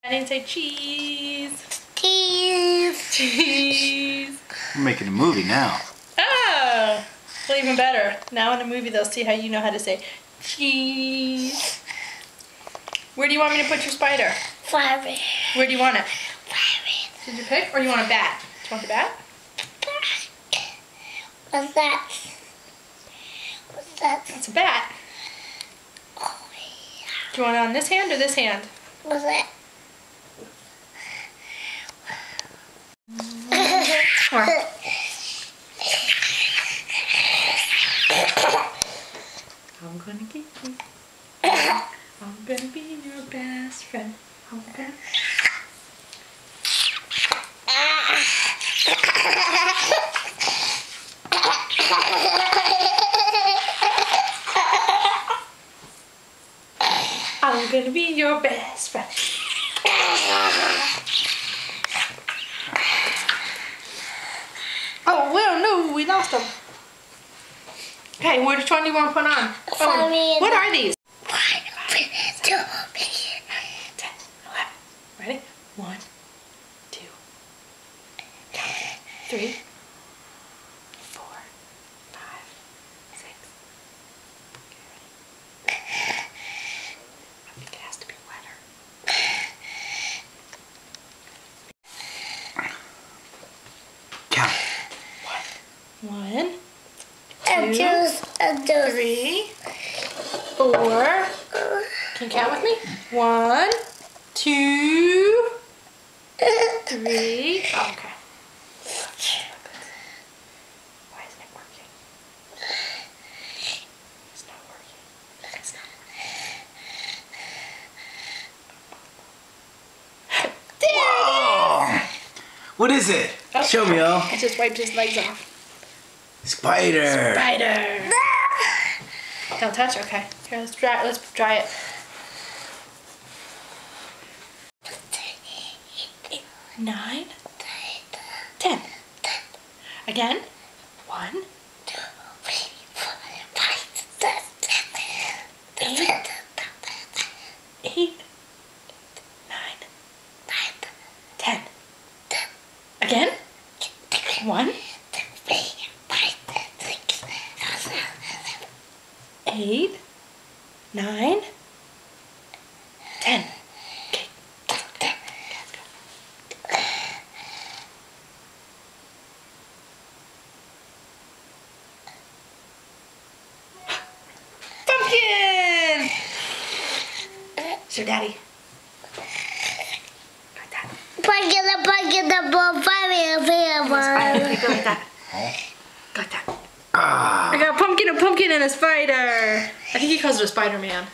I didn't say cheese. Cheese. Cheese. We're making a movie now. Oh, well, even better. Now in a movie, they'll see how you know how to say cheese. Where do you want me to put your spider? Fire. Where do you want it? Fire. Did you pick, or do you want a bat? Do you want the bat? What's that? What's that? It's a bat. Oh, yeah. Do you want it on this hand or this hand? What's that? I'm gonna get you. I'm gonna be your best friend. I'm gonna... I'm gonna be your best friend. Oh, well, no, we lost them. Okay, which one do you want to put on? Oh, what are these? 1, 2, 10, 11. Ready? 1, 2, 3, 4, 5, 6. Okay, ready? I think it has to be wetter. Count. 1, 2, 3, 4. Can you count with me? 1, 2, 3. Oh, okay. Why isn't it working? It's not working. It's not working. Whoa! What is it? Oh. Show me, oh. I just wiped his legs off. Spider. Spider. Don't touch. Okay. Here, let's dry. Let's dry it. 8, 9, 10. Again. 1, 2, 3, 4, 5, 6, 7, 8, 9, 10. Again. 1, 8, 9, 10. Okay. Pumpkin! Sure, Daddy. Got that. Go like that. Got that. I got a pumpkin and a spider. I think he calls it a Spider-Man.